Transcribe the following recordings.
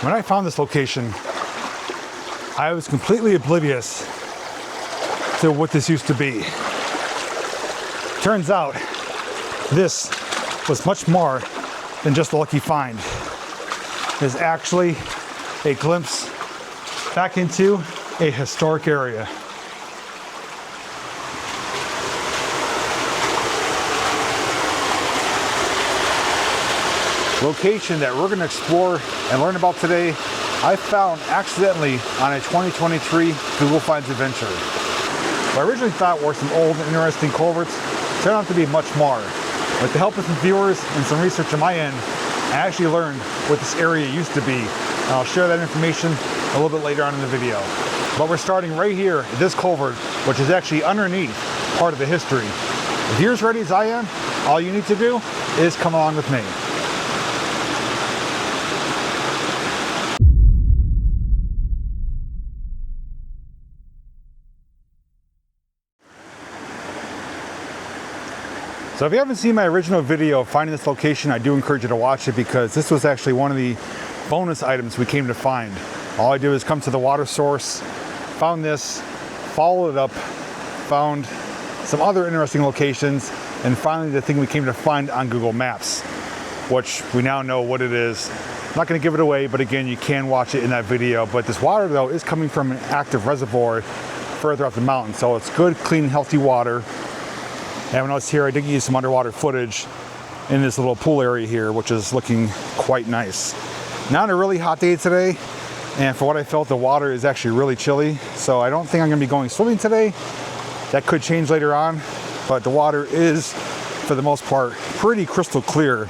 When I found this location, I was completely oblivious to what this used to be. Turns out, this was much more than just a lucky find. It's actually a glimpse back into a historic area. Location that we're going to explore and learn about today, I found accidentally on a 2023 Google Finds adventure. What I originally thought were some old and interesting culverts turned out to be much more. With the help of some viewers and some research on my end, I actually learned what this area used to be. And I'll share that information a little bit later on in the video. But we're starting right here at this culvert, which is actually underneath part of the history. If you're as ready as I am, all you need to do is come along with me. So if you haven't seen my original video of finding this location, I do encourage you to watch it because this was actually one of the bonus items we came to find. All I did was come to the water source, found this, followed it up, found some other interesting locations, and finally the thing we came to find on Google Maps, which we now know what it is. I'm not going to give it away, but again, you can watch it in that video. But this water though is coming from an active reservoir further up the mountain, so it's good, clean, healthy water. And when I was here, I did use some underwater footage in this little pool area here, which is looking quite nice. Not a really hot day today, and for what I felt, the water is actually really chilly, so I don't think I'm going to be going swimming today. That could change later on, but the water is, for the most part, pretty crystal clear.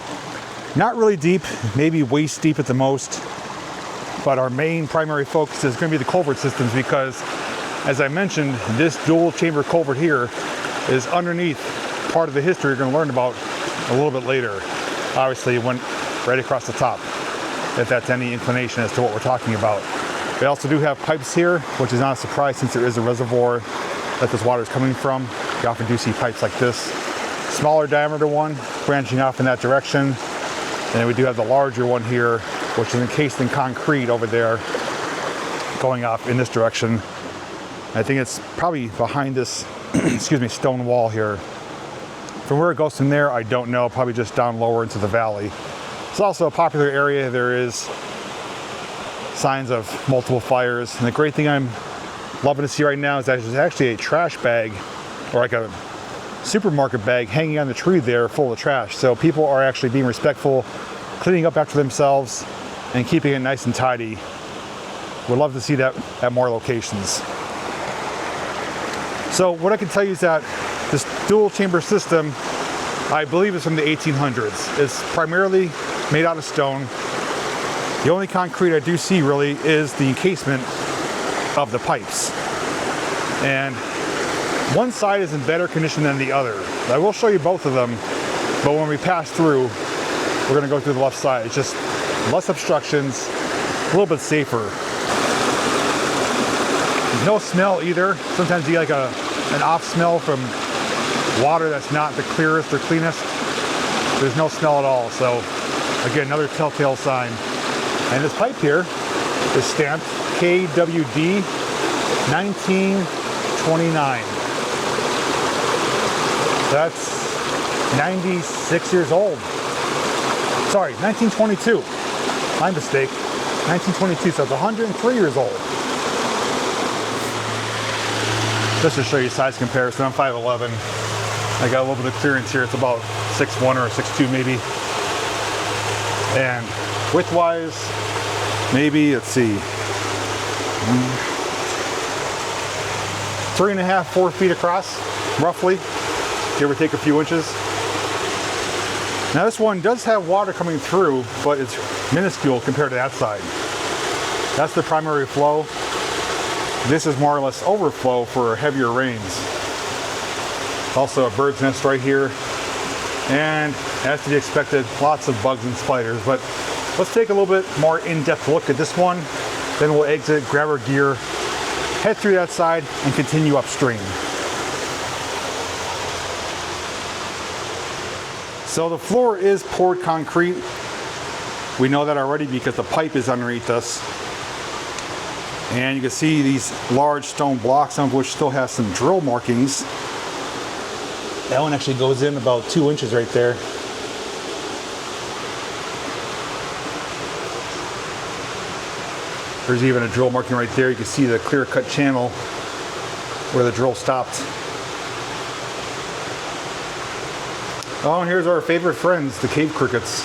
Not really deep, maybe waist deep at the most, but our main primary focus is going to be the culvert systems because, as I mentioned, this dual chamber culvert here is underneath part of the history you're going to learn about a little bit later. Obviously, it went right across the top, if that's any inclination as to what we're talking about. We also do have pipes here, which is not a surprise since there is a reservoir that this water is coming from. You often do see pipes like this. Smaller diameter one branching off in that direction. And then we do have the larger one here, which is encased in concrete over there, going off in this direction. I think it's probably behind this excuse me, stone wall here. From where it goes from there, I don't know, probably just down lower into the valley. It's also a popular area. There is signs of multiple fires. And the great thing I'm loving to see right now is that there's actually a trash bag, or like a supermarket bag hanging on the tree there full of trash. So people are actually being respectful, cleaning up after themselves, and keeping it nice and tidy. Would love to see that at more locations. So what I can tell you is that this dual chamber system, I believe, is from the 1800s. It's primarily made out of stone. The only concrete I do see really is the encasement of the pipes. And one side is in better condition than the other. I will show you both of them, but when we pass through, we're going to go through the left side. It's just less obstructions, a little bit safer. There's no smell either. Sometimes you get like an off smell from water that's not the clearest or cleanest. There's no smell at all. So again, another telltale sign. And this pipe here is stamped KWD 1929. That's 96 years old. Sorry, 1922. My mistake. 1922, so it's 103 years old. Just to show you size comparison, I'm 5'11". I got a little bit of clearance here. It's about 6'1" or 6'2" maybe. And width-wise, maybe, let's see, 3.5, 4 feet across, roughly, give or take a few inches. Now this one does have water coming through, but it's minuscule compared to that side. That's the primary flow. This is more or less overflow for heavier rains. Also a bird's nest right here. And as to be expected, lots of bugs and spiders. But let's take a little bit more in-depth look at this one. Then we'll exit, grab our gear, head through that side, and continue upstream. So the floor is poured concrete. We know that already because the pipe is underneath us. And you can see these large stone blocks, some of which still have some drill markings. That one actually goes in about 2 inches right there. There's even a drill marking right there. You can see the clear-cut channel where the drill stopped. Oh, and here's our favorite friends, the cave crickets.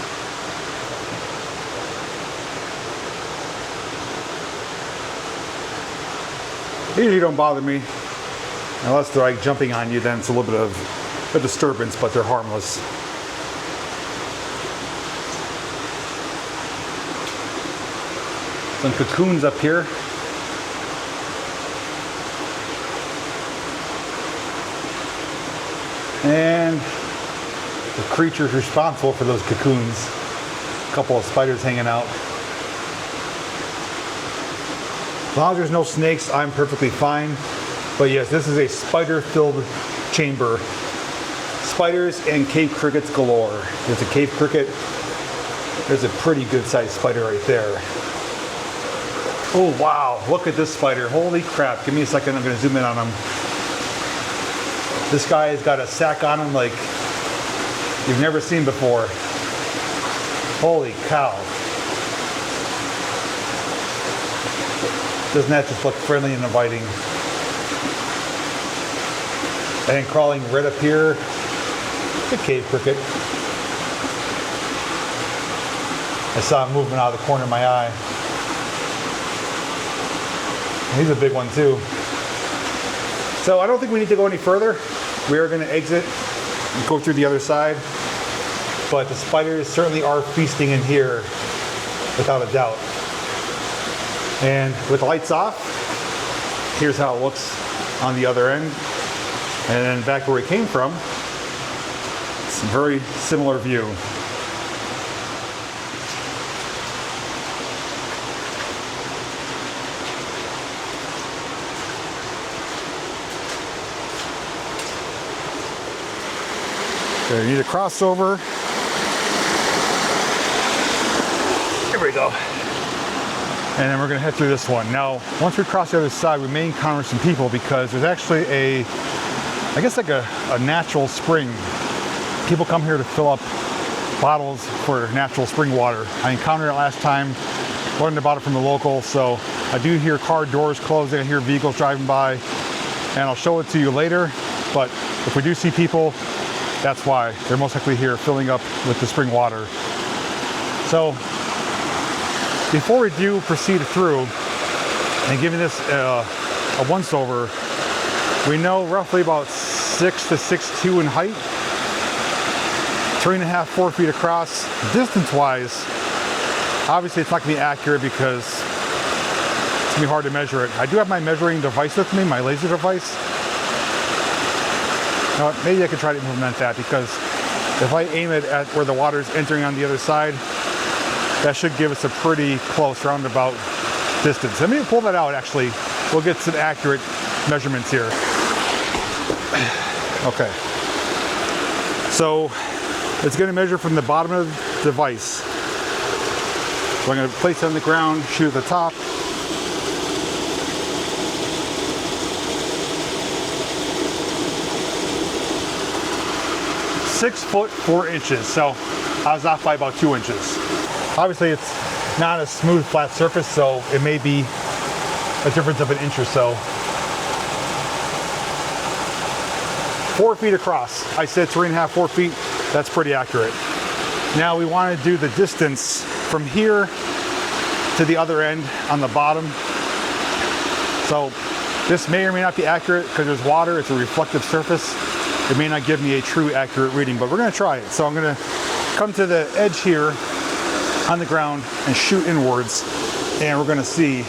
They usually don't bother me. Unless they're like jumping on you, then it's a little bit of a disturbance, but they're harmless. Some cocoons up here. And the creatures responsible for those cocoons. A couple of spiders hanging out. As long as there's no snakes, I'm perfectly fine. But yes, this is a spider-filled chamber. Spiders and cave crickets galore. There's a cave cricket. There's a pretty good sized spider right there. Oh wow, look at this spider. Holy crap, give me a second, I'm gonna zoom in on him. This guy has got a sack on him like you've never seen before. Holy cow. Doesn't that just look friendly and inviting? And crawling right up here, the cave cricket. I saw him moving out of the corner of my eye. He's a big one too. So I don't think we need to go any further. We are going to exit and go through the other side. But the spiders certainly are feasting in here, without a doubt. And with the lights off, here's how it looks on the other end. And then back where we came from, it's a very similar view. Okay, you need a crossover. Here we go. And then we're gonna head through this one. Now, once we cross the other side, we may encounter some people because there's actually I guess like a natural spring. People come here to fill up bottles for natural spring water. I encountered it last time, learned about it from the local, so I do hear car doors closing, I hear vehicles driving by, and I'll show it to you later. But if we do see people, that's why. They're most likely here filling up with the spring water. So, before we do proceed through and giving this a once-over, we know roughly about 6 to 6'2" in height, 3.5, 4 feet across. Distance-wise, obviously it's not going to be accurate because it's going to be hard to measure it. I do have my measuring device with me, my laser device. Maybe I could try to implement that because if I aim it at where the water is entering on the other side, that should give us a pretty close roundabout distance. Let me pull that out actually. We'll get some accurate measurements here. Okay. So it's going to measure from the bottom of the device. So I'm going to place it on the ground, shoot at the top. Six foot 4 inches, so I was off by about 2 inches. Obviously it's not a smooth flat surface, so it may be a difference of an inch or so. 4 feet across. I said 3.5, 4 feet. That's pretty accurate. Now we want to do the distance from here to the other end on the bottom. So this may or may not be accurate because there's water, it's a reflective surface. It may not give me a true accurate reading, but we're going to try it. So I'm going to come to the edge here on the ground and shoot inwards, and we're going to see.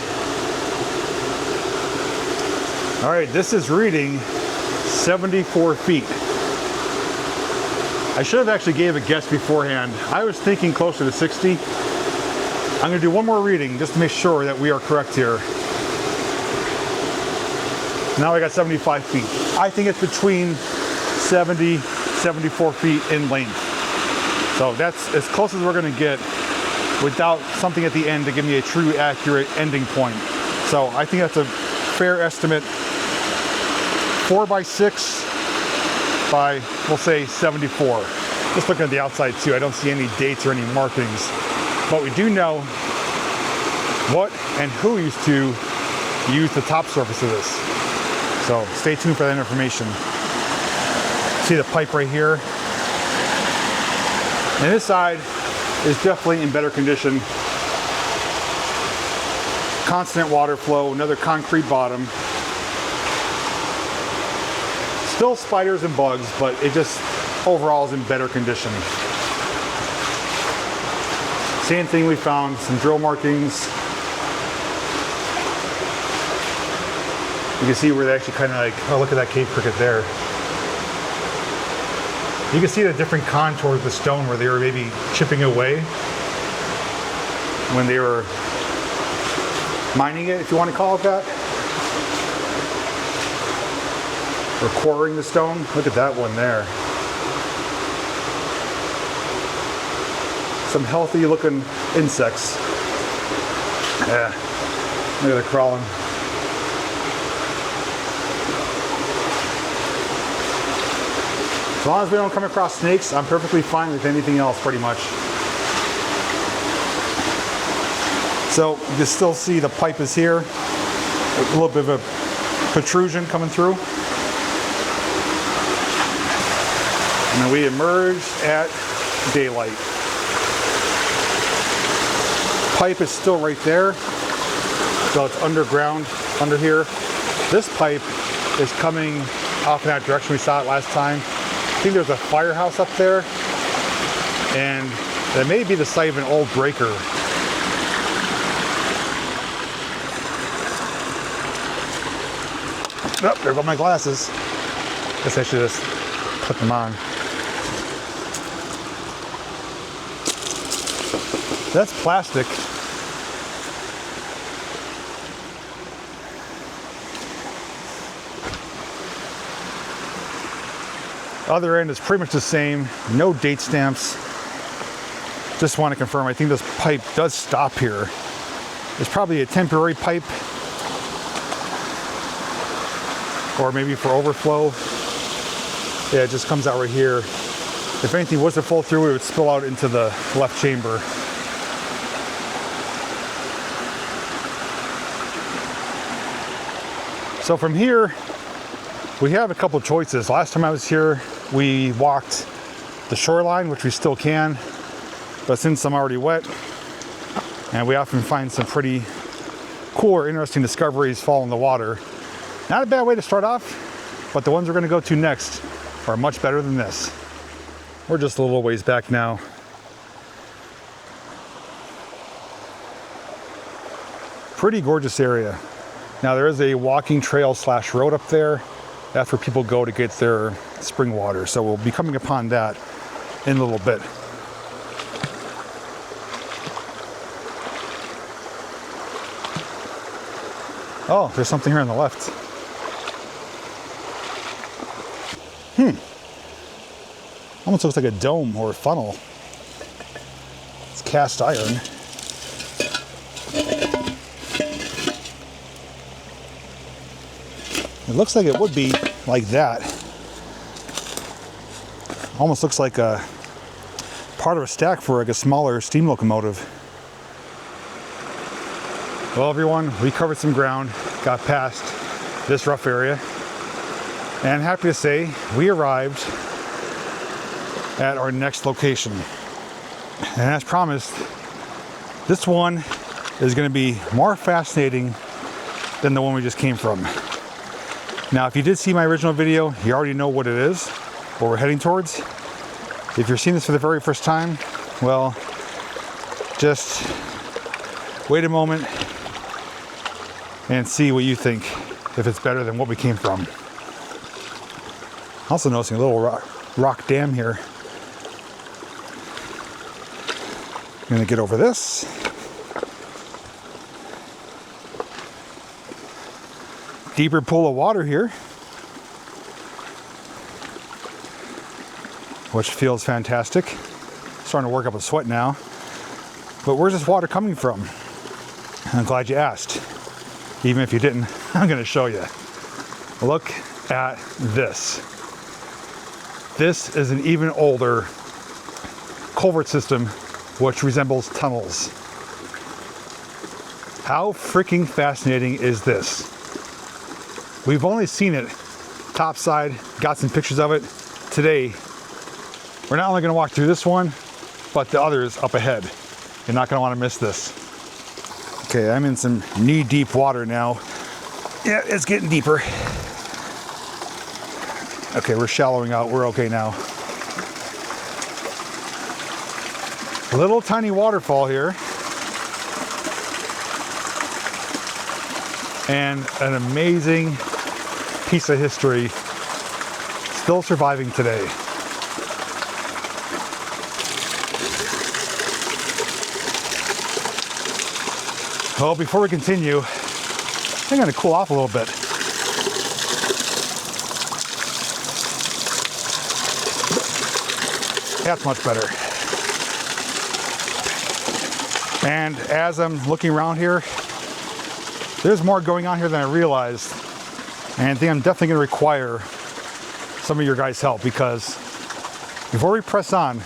All right, this is reading 74 feet. I should have actually gave a guess beforehand. I was thinking closer to 60. I'm going to do one more reading just to make sure that we are correct here. Now I got 75 feet. I think it's between 70, 74 feet in length. So that's as close as we're going to get without something at the end to give me a true accurate ending point. So I think that's a fair estimate. 4 by 6 by, we'll say 74. Just looking at the outside too, I don't see any dates or any markings. But we do know what and who used to use the top surface of this. So stay tuned for that information. See the pipe right here? And this side is definitely in better condition. Constant water flow, another concrete bottom. Still spiders and bugs, but it just overall is in better condition. Same thing, we found some drill markings. You can see where they actually kind of like, oh, look at that cave cricket there. You can see the different contours of the stone where they were maybe chipping away when they were mining it, if you want to call it that. Or quarrying the stone. Look at that one there. Some healthy looking insects. Yeah, look at the crawling. As long as we don't come across snakes, I'm perfectly fine with anything else, pretty much. So you can still see the pipe is here. A little bit of a protrusion coming through. And then we emerge at daylight. Pipe is still right there. So it's underground under here. This pipe is coming off in that direction we saw it last time. I think there's a firehouse up there, and that may be the site of an old breaker. Oh, there go my glasses. Guess I should just put them on. That's plastic. Other end is pretty much the same, no date stamps. Just want to confirm, I think this pipe does stop here. It's probably a temporary pipe, or maybe for overflow. Yeah, it just comes out right here. If anything was to fall through, it would spill out into the left chamber. So from here, we have a couple of choices. Last time I was here, we walked the shoreline, which we still can, but since I'm already wet, and we often find some pretty cool or interesting discoveries fall in the water. Not a bad way to start off, but the ones we're gonna go to next are much better than this. We're just a little ways back now. Pretty gorgeous area. Now there is a walking trail / road up there. That's where people go to get their spring water. So we'll be coming upon that in a little bit. Oh, there's something here on the left. Almost looks like a dome or a funnel. It's cast iron. It looks like it would be like that. Almost looks like a part of a stack for like a smaller steam locomotive. Well, everyone, we covered some ground, got past this rough area, and I'm happy to say we arrived at our next location. And as promised, this one is going to be more fascinating than the one we just came from. Now, if you did see my original video, you already know what it is, what we're heading towards. If you're seeing this for the very first time, well, just wait a moment and see what you think, if it's better than what we came from. Also noticing a little rock dam here. I'm gonna get over this. Deeper pool of water here, which feels fantastic. Starting to work up a sweat now. But where's this water coming from? I'm glad you asked. Even if you didn't, I'm gonna show you. Look at this. This is an even older culvert system which resembles tunnels. How freaking fascinating is this? We've only seen it topside, got some pictures of it. Today, we're not only gonna walk through this one, but the others up ahead. You're not gonna wanna miss this. Okay, I'm in some knee-deep water now. Yeah, it's getting deeper. Okay, we're shallowing out, we're okay now. Little tiny waterfall here. And an amazing piece of history still surviving today. Well, before we continue, I'm gonna cool off a little bit. That's much better. And as I'm looking around here, there's more going on here than I realized. And I think I'm definitely gonna require some of your guys' help, because before we press on,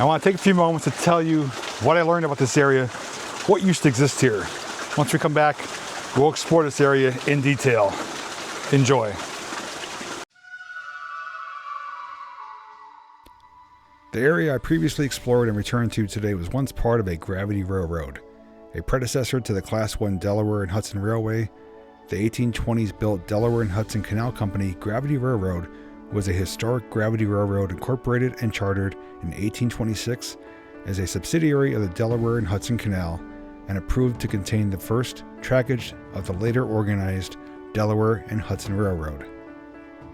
I wanna take a few moments to tell you what I learned about this area, what used to exist here. Once we come back, we'll explore this area in detail. Enjoy. The area I previously explored and returned to today was once part of a gravity railroad, a predecessor to the Class 1 Delaware and Hudson Railway. The 1820s built Delaware and Hudson Canal Company Gravity Railroad was a historic gravity railroad incorporated and chartered in 1826 as a subsidiary of the Delaware and Hudson Canal, and approved to contain the first trackage of the later organized Delaware and Hudson Railroad.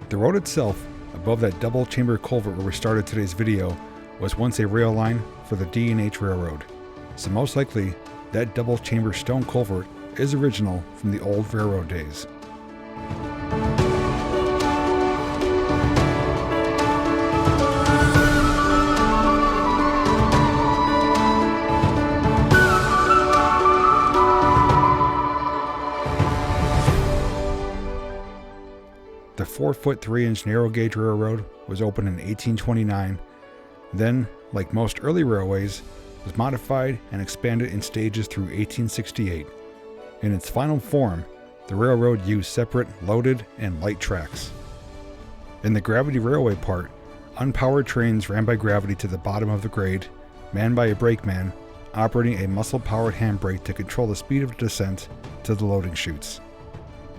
The road itself, above that double chamber culvert where we started today's video, was once a rail line for the D&H Railroad. So most likely, that double chamber stone culvert is original from the old railroad days. The 4-foot 3-inch narrow gauge railroad was opened in 1829, then, like most early railways, was modified and expanded in stages through 1868. In its final form, the railroad used separate loaded and light tracks. In the gravity railway part, unpowered trains ran by gravity to the bottom of the grade, manned by a brakeman, operating a muscle-powered handbrake to control the speed of descent to the loading chutes.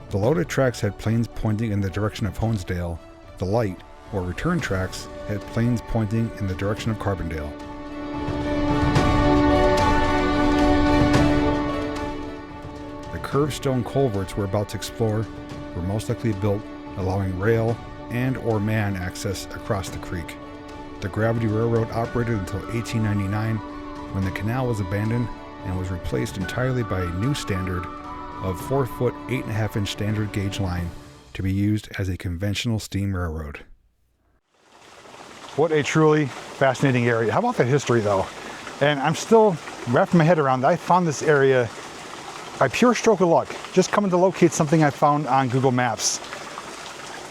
The loaded tracks had planes pointing in the direction of Honesdale. The light, or return tracks, had planes pointing in the direction of Carbondale. The curved stone culverts we're about to explore were most likely built allowing rail and or man access across the creek. The gravity railroad operated until 1899, when the canal was abandoned and was replaced entirely by a new standard of 4-foot 8.5-inch standard gauge line to be used as a conventional steam railroad. What a truly fascinating area. How about the history though? And I'm still wrapping my head around that. I found this area by pure stroke of luck, just coming to locate something I found on Google Maps.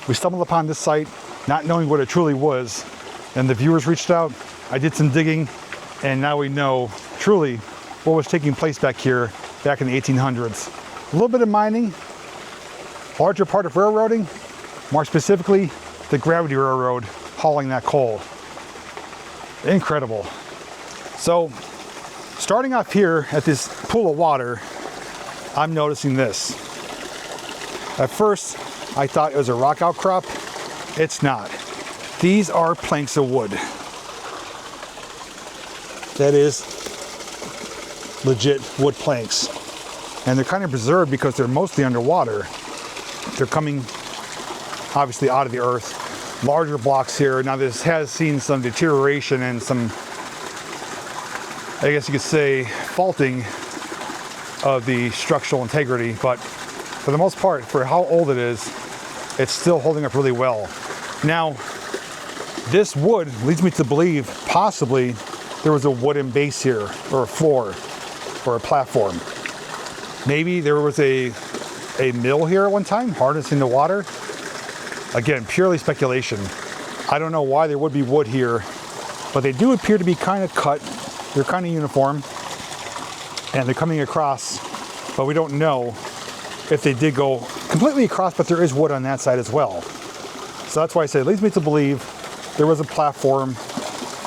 We stumbled upon this site, not knowing what it truly was, and the viewers reached out. I did some digging, and now we know truly what was taking place back here back in the 1800s. A little bit of mining, larger part of railroading, more specifically the gravity railroad hauling that coal. Incredible. So starting off here at this pool of water, I'm noticing this. At first I thought it was a rock outcrop. It's not. These are planks of wood. That is legit wood planks. And they're kind of preserved because they're mostly underwater. They're coming obviously out of the earth. Larger blocks here. Now this has seen some deterioration and some, I guess you could say, faulting of the structural integrity, but for the most part, for how old it is, it's still holding up really well. Now, this wood leads me to believe possibly there was a wooden base here, or a floor, or a platform. Maybe there was a mill here at one time, harnessing the water. Again, purely speculation. I don't know why there would be wood here, but they do appear to be kind of cut. They're kind of uniform, and they're coming across, but we don't know if they did go completely across, but there is wood on that side as well. So that's why I say it leads me to believe there was a platform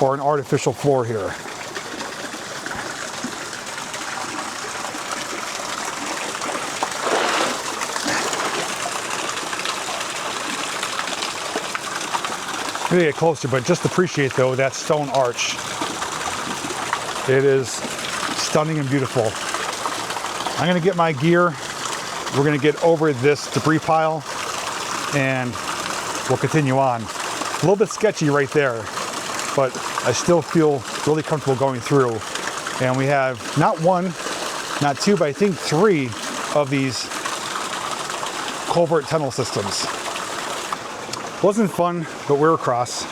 or an artificial floor here. I'm gonna get closer, but just appreciate though that stone arch. It is stunning and beautiful. I'm gonna get my gear. We're gonna get over this debris pile and we'll continue on. A little bit sketchy right there, but I still feel really comfortable going through. And we have not one, not two, but I think 3 of these culvert tunnel systems. Wasn't fun, but we're across.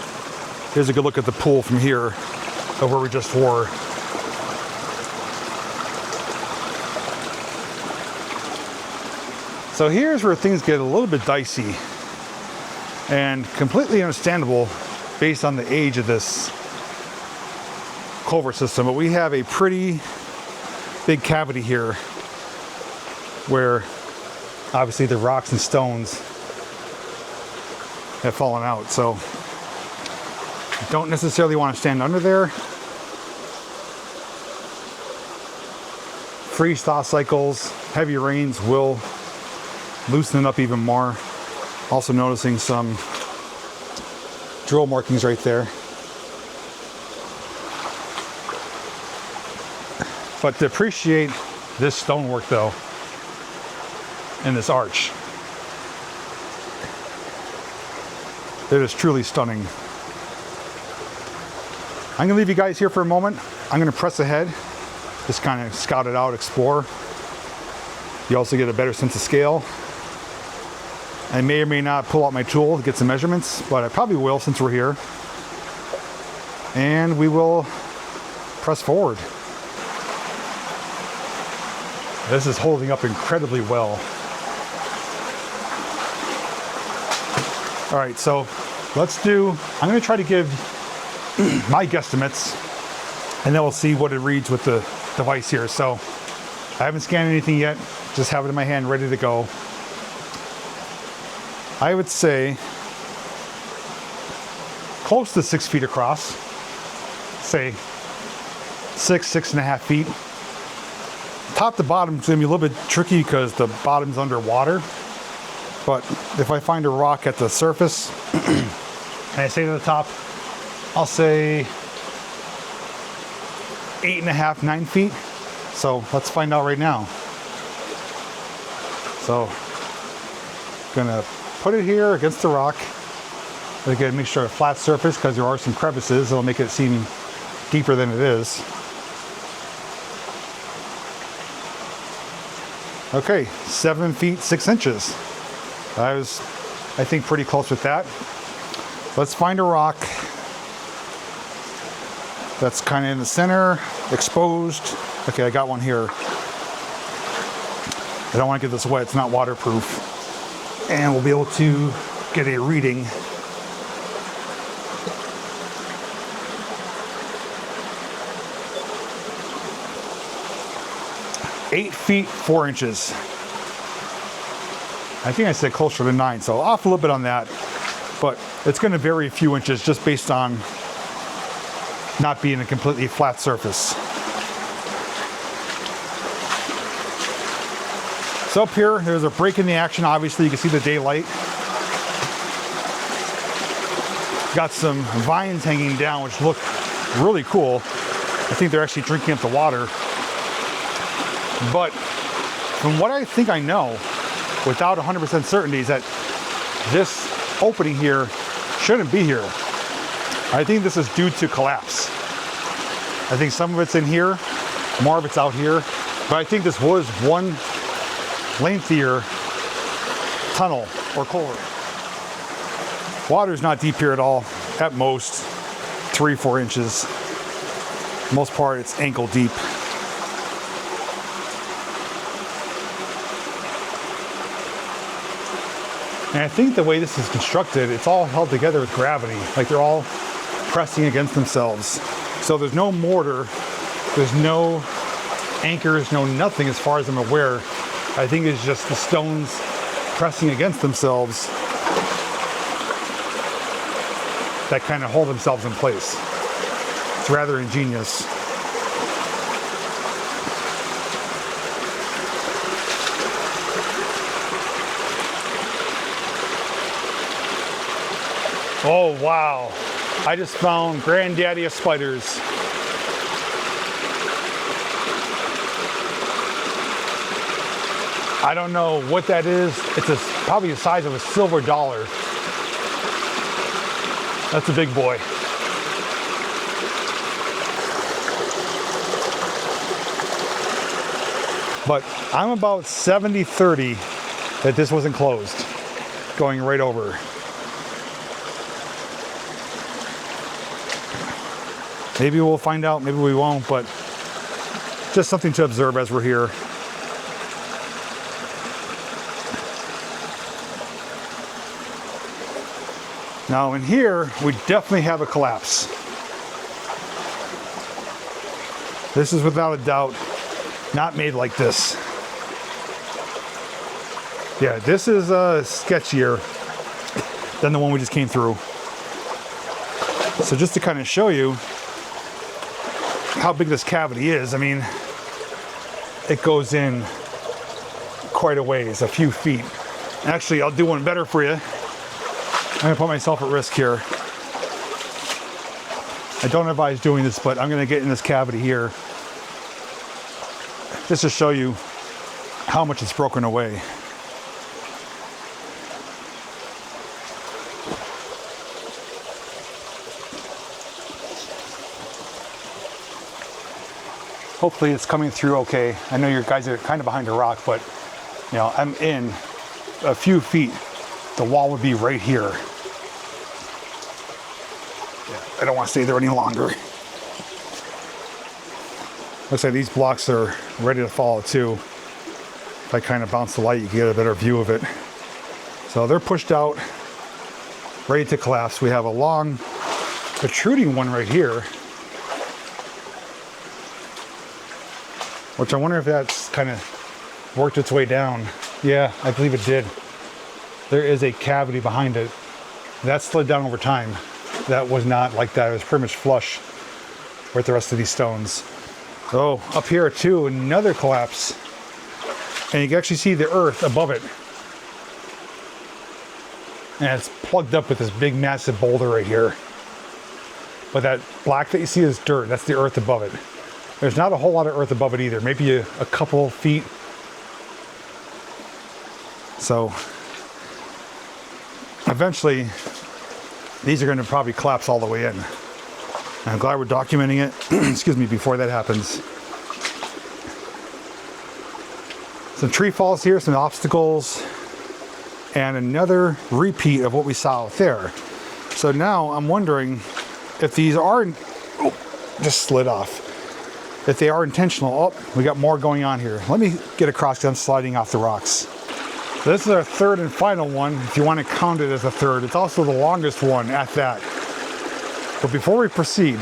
Here's a good look at the pool from here of where we just were. So here's where things get a little bit dicey and completely understandable based on the age of this culvert system. But we have a pretty big cavity here where obviously the rocks and stones have fallen out. So I don't necessarily want to stand under there. Freeze thaw cycles, heavy rains will loosen it up even more. Also noticing some drill markings right there. But to appreciate this stonework though, and this arch, it is truly stunning. I'm gonna leave you guys here for a moment. I'm gonna press ahead, just kind of scout it out, explore. You also get a better sense of scale. I may or may not pull out my tool to get some measurements, but I probably will since we're here. And we will press forward. This is holding up incredibly well. All right, so I'm gonna try to give my guesstimates, and then we'll see what it reads with the device here. So I haven't scanned anything yet, just have it in my hand ready to go. I would say close to 6 feet across, say 6.5 feet. Top to bottom is gonna be a little bit tricky because the bottom's underwater. But if I find a rock at the surface, and I say to the top, I'll say 8.5, 9 feet. So let's find out right now. So, gonna put it here against the rock. Again, make sure a flat surface because there are some crevices that'll make it seem deeper than it is. Okay, 7 feet 6 inches. I was, I think, pretty close with that. Let's find a rock that's kind of in the center, exposed. Okay, I got one here. I don't want to get this wet, it's not waterproof. And we'll be able to get a reading. "8 feet 4 inches. I think I said closer to 9, so off a little bit on that. But it's going to vary a few inches just based on not being a completely flat surface. So up here, there's a break in the action. Obviously, you can see the daylight. Got some vines hanging down, which look really cool. I think they're actually drinking up the water. But from what I think I know, without 100% certainty, is that this opening here shouldn't be here. I think this is due to collapse. I think some of it's in here, more of it's out here. But I think this was one lengthier tunnel or culvert. Water's not deep here at all, at most 3-4 inches. most part, it's ankle deep. And I think the way this is constructed, it's all held together with gravity. Like they're all pressing against themselves. So there's no mortar, there's no anchors, no nothing as far as I'm aware. I think it's just the stones pressing against themselves that kind of hold themselves in place. It's rather ingenious. Oh wow, I just found granddaddy of spiders. I don't know what that is. It's probably the size of a silver dollar. That's a big boy. But I'm about 70-30 that this wasn't closed, going right over. Maybe we'll find out, maybe we won't, but just something to observe as we're here. Now in here, we definitely have a collapse. This is without a doubt not made like this. Yeah, this is sketchier than the one we just came through. So just to kind of show you how big this cavity is, I mean, it goes in quite a ways, a few feet. Actually, I'll do one better for you. I'm gonna put myself at risk here. I don't advise doing this, but I'm gonna get in this cavity here just to show you how much it's broken away. Hopefully it's coming through okay. I know you guys are kind of behind a rock, but you know, I'm in a few feet. The wall would be right here. Yeah, I don't want to stay there any longer. Looks like these blocks are ready to fall too. If I kind of bounce the light, you can get a better view of it. So they're pushed out, ready to collapse. We have a long, protruding one right here, which I wonder if that's kind of worked its way down. Yeah, I believe it did. There is a cavity behind it. That slid down over time. That was not like that. It was pretty much flush with the rest of these stones. So up here too, another collapse. And you can actually see the earth above it. And it's plugged up with this big massive boulder right here. But that black that you see is dirt. That's the earth above it. There's not a whole lot of earth above it either. Maybe a couple feet. So eventually, these are going to probably collapse all the way in. And I'm glad we're documenting it, excuse me, before that happens. Some tree falls here, some obstacles, and another repeat of what we saw out there. So now I'm wondering if these are, just slid off. If they are intentional. Oh, we got more going on here. Let me get across because I'm sliding off the rocks. So this is our third and final one, if you want to count it as a third. It's also the longest one at that. But before we proceed,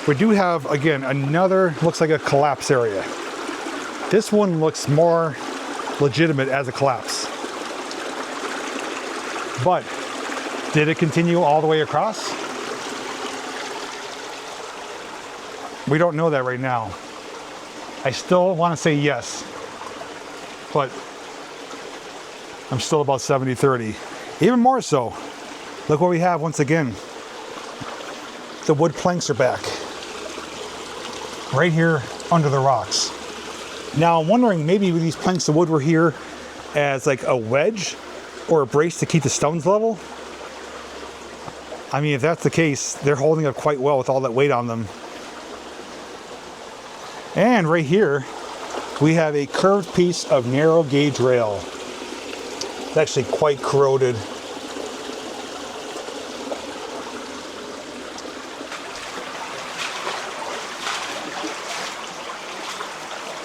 we do have, again, another, looks like a collapse area. This one looks more legitimate as a collapse. But did it continue all the way across? We don't know that right now. I still want to say yes, but I'm still about 70-30. Even more so, look what we have once again. The wood planks are back. Right here under the rocks. Now I'm wondering, maybe these planks of wood were here as like a wedge or a brace to keep the stones level. I mean, if that's the case, they're holding up quite well with all that weight on them. And right here, we have a curved piece of narrow gauge rail. It's actually quite corroded.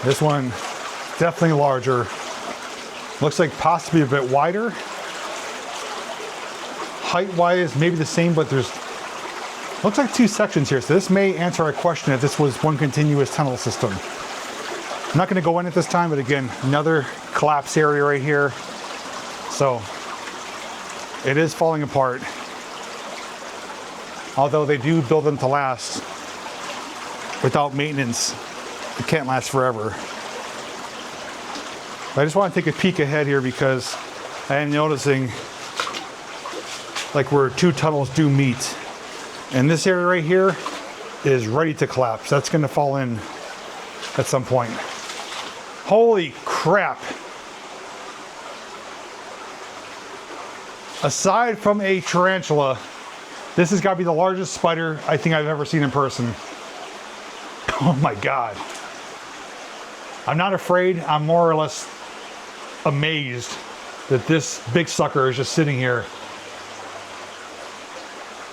This one definitely larger. Looks like possibly a bit wider. Height-wise, maybe the same, but there's looks like two sections here. So this may answer our question if this was one continuous tunnel system. I'm not going to go in at this time, but again, another collapse area right here. So it is falling apart. Although they do build them to last without maintenance, it can't last forever. I just want to take a peek ahead here because I am noticing like where two tunnels do meet. And this area right here is ready to collapse. That's going to fall in at some point. Holy crap. Aside from a tarantula, this has got to be the largest spider I think I've ever seen in person. Oh my God. I'm not afraid. I'm more or less amazed that this big sucker is just sitting here.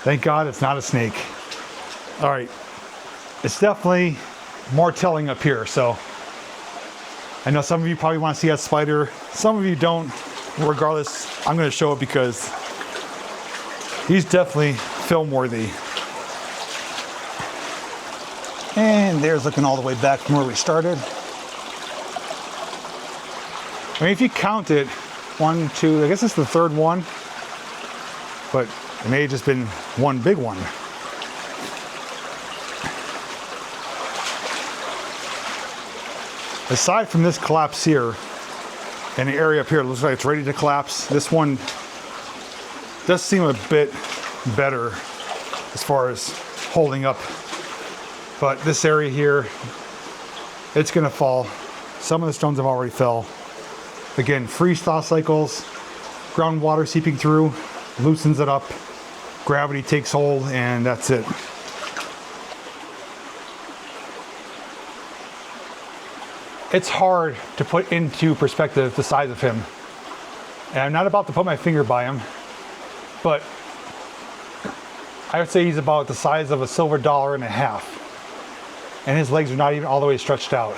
Thank God it's not a snake. All right, it's definitely more telling up here. So I know some of you probably want to see that spider. Some of you don't. Regardless, I'm going to show it because he's definitely film worthy. And there's looking all the way back from where we started. I mean, if you count it, 1, 2, I guess it's the third one, but it may have just been one big one. Aside from this collapse here, and the area up here looks like it's ready to collapse, this one does seem a bit better as far as holding up. But this area here, it's gonna fall. Some of the stones have already fell. Again, freeze-thaw cycles, groundwater seeping through, loosens it up, gravity takes hold, and that's it. It's hard to put into perspective the size of him. And I'm not about to put my finger by him, but I would say he's about the size of a silver $1.50. And his legs are not even all the way stretched out.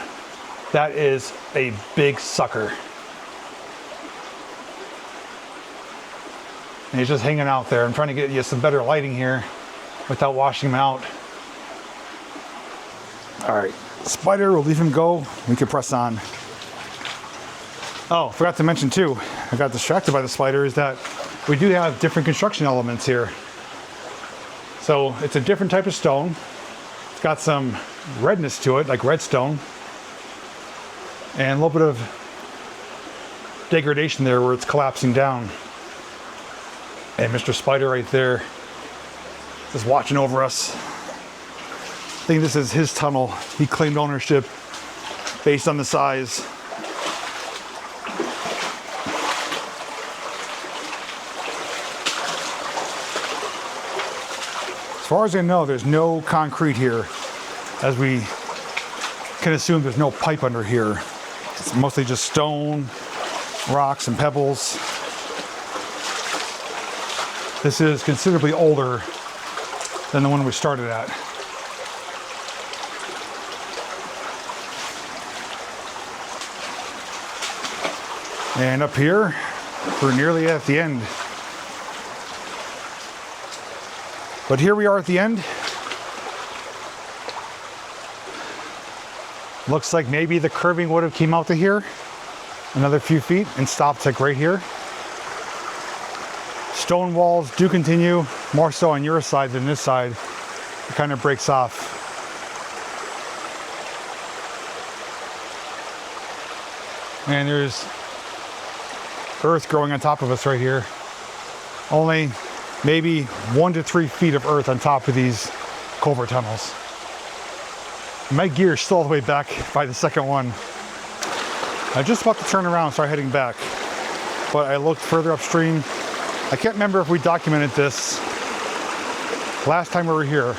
That is a big sucker. And he's just hanging out there. I'm trying to get you some better lighting here without washing him out. All right, spider, we'll leave him go. We can press on. Oh, forgot to mention too, I got distracted by the spider, is that we do have different construction elements here. So it's a different type of stone. It's got some redness to it, like redstone. And a little bit of degradation there where it's collapsing down. And Mr. Spider right there is watching over us. I think this is his tunnel. He claimed ownership based on the size. As far as I know, there's no concrete here, as we can assume there's no pipe under here. It's mostly just stone, rocks, and pebbles. This is considerably older than the one we started at. And up here, we're nearly at the end. But here we are at the end. Looks like maybe the curving would have came out to here another few feet and stopped like right here. Stone walls do continue, more so on your side than this side. It kind of breaks off. And there's earth growing on top of us right here. Only maybe 1 to 3 feet of earth on top of these culvert tunnels. My gear is still all the way back by the second one. I'm just about to turn around and start heading back. But I looked further upstream. I can't remember if we documented this last time we were here,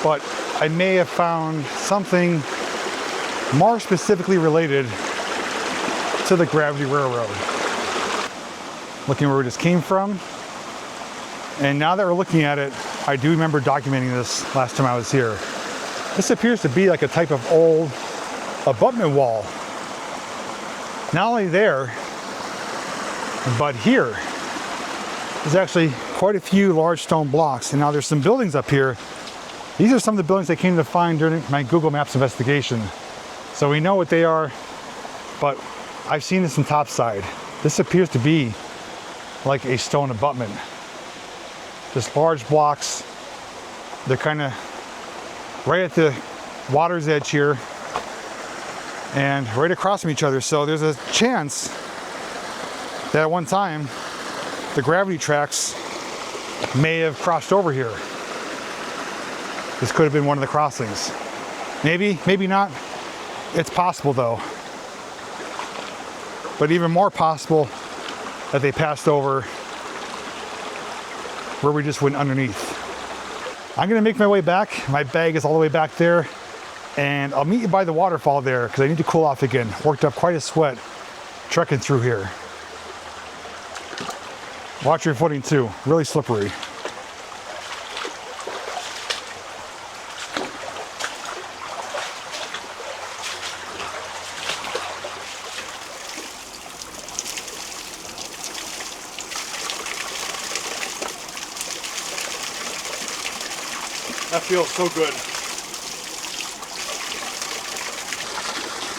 but I may have found something more specifically related to the Gravity Railroad. Looking where we just came from. And now that we're looking at it, I do remember documenting this last time I was here. This appears to be like a type of old abutment wall. Not only there, but here. There's actually quite a few large stone blocks. And now there's some buildings up here. These are some of the buildings I came to find during my Google Maps investigation. So we know what they are, but I've seen this from topside. This appears to be like a stone abutment. Just large blocks. They're kind of right at the water's edge here and right across from each other. So there's a chance that at one time the gravity tracks may have crossed over here. This could have been one of the crossings. Maybe, maybe not. It's possible though. But even more possible that they passed over where we just went underneath. I'm gonna make my way back. My bag is all the way back there. And I'll meet you by the waterfall there because I need to cool off again. Worked up quite a sweat trekking through here. Watch your footing too, really slippery. That feels so good.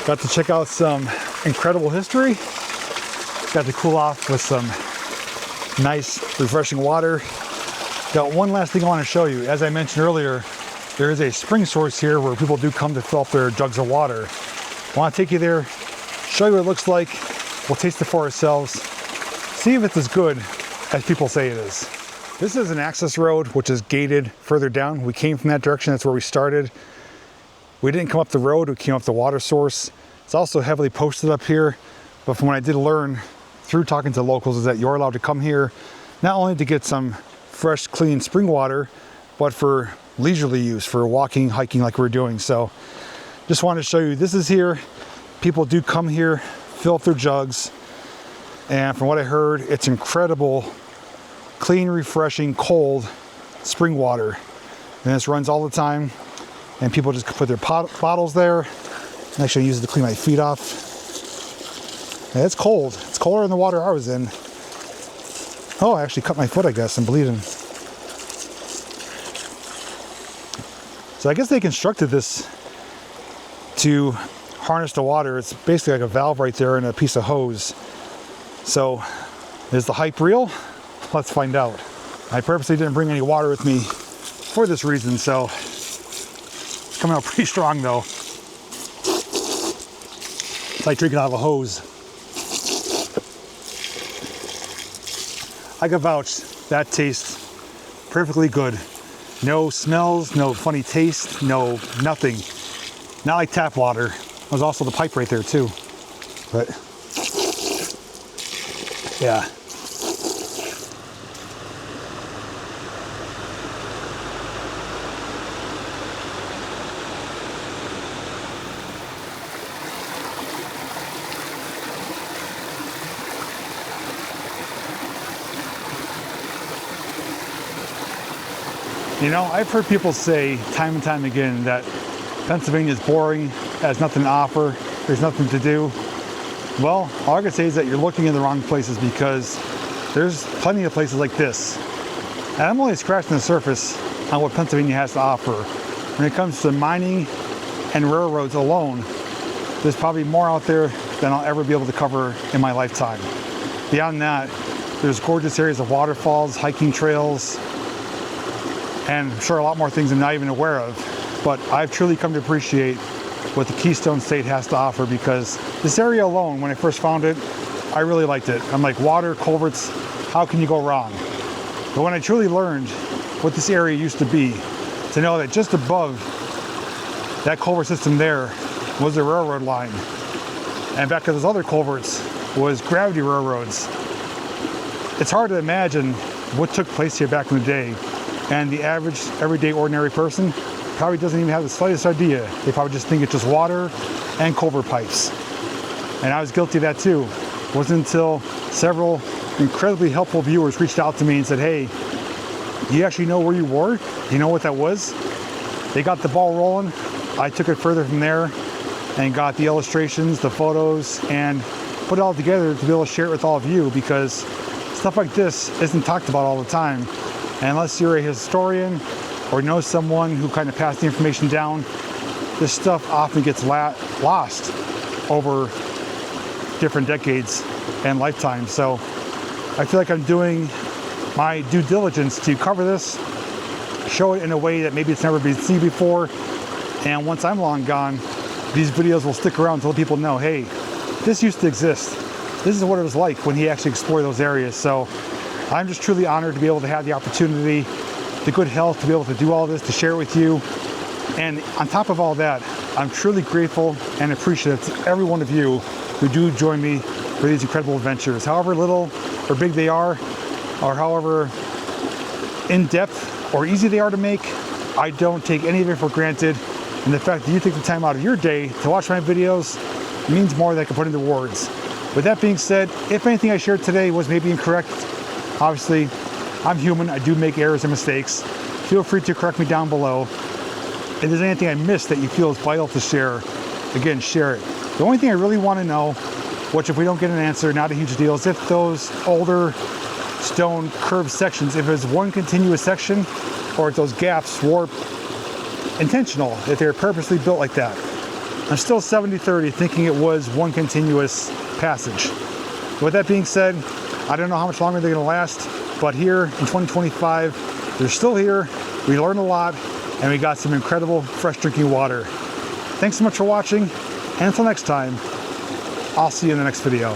Got to check out some incredible history. Got to cool off with some nice, refreshing water. Got one last thing I want to show you. As I mentioned earlier, there is a spring source here where people do come to fill up their jugs of water. I want to take you there, show you what it looks like. We'll taste it for ourselves. See if it's as good as people say it is. This is an access road, which is gated further down. We came from that direction, that's where we started. We didn't come up the road, we came up the water source. It's also heavily posted up here, but from what I did learn through talking to locals is that you're allowed to come here, not only to get some fresh, clean spring water, but for leisurely use, for walking, hiking like we're doing. So just wanted to show you, this is here. People do come here, fill up their jugs. And from what I heard, it's incredible, clean, refreshing, cold spring water. And this runs all the time. And people just put their bottles there. Actually, I use it to clean my feet off. Yeah, it's cold. It's colder than the water I was in. Oh, I actually cut my foot, I guess. I'm bleeding. So I guess they constructed this to harness the water. It's basically like a valve right there and a piece of hose. So is the hype real? Let's find out. I purposely didn't bring any water with me for this reason, so it's coming out pretty strong though. It's like drinking out of a hose. I can vouch, that tastes perfectly good. No smells, no funny taste, no nothing. Not like tap water. There's also the pipe right there too. But yeah. You know, I've heard people say time and time again that Pennsylvania is boring, has nothing to offer, there's nothing to do. Well, all I can say is that you're looking in the wrong places because there's plenty of places like this. And I'm only scratching the surface on what Pennsylvania has to offer. When it comes to mining and railroads alone, there's probably more out there than I'll ever be able to cover in my lifetime. Beyond that, there's gorgeous areas of waterfalls, hiking trails, and I'm sure a lot more things I'm not even aware of. But I've truly come to appreciate what the Keystone State has to offer because this area alone, when I first found it, I really liked it. I'm like, water, culverts, how can you go wrong? But when I truly learned what this area used to be, to know that just above that culvert system there was the railroad line. And back to those other culverts was gravity railroads. It's hard to imagine what took place here back in the day. And the average, everyday, ordinary person probably doesn't even have the slightest idea. They probably just think it's just water and culvert pipes. And I was guilty of that too. It wasn't until several incredibly helpful viewers reached out to me and said, hey, you actually know where you were? You know what that was? They got the ball rolling. I took it further from there. and got the illustrations, the photos, and put it all together to be able to share it with all of you, because stuff like this isn't talked about all the time. And unless you're a historian or know someone who kind of passed the information down, this stuff often gets lost over different decades and lifetimes. So I feel like I'm doing my due diligence to cover this, show it in a way that maybe it's never been seen before. And once I'm long gone, these videos will stick around to let people know, hey, this used to exist. This is what it was like when he actually explored those areas. So I'm just truly honored to be able to have the opportunity, the good health to be able to do all this, to share it with you. And on top of all that, I'm truly grateful and appreciative to every one of you who do join me for these incredible adventures. However little or big they are, or however in-depth or easy they are to make, I don't take any of it for granted. And the fact that you take the time out of your day to watch my videos means more than I can put into words. With that being said, if anything I shared today was maybe incorrect, obviously I'm human, I do make errors and mistakes. Feel free to correct me down below. If there's anything I missed that you feel is vital to share, again, share it. The only thing I really want to know, which if we don't get an answer, not a huge deal, is if those older stone curved sections, if it's one continuous section, or if those gaps were intentional, if they're purposely built like that. I'm still 70-30 thinking it was one continuous passage. With that being said, I don't know how much longer they're going to last, but here in 2025, they're still here. We learned a lot, and we got some incredible fresh drinking water. Thanks so much for watching, and until next time, I'll see you in the next video.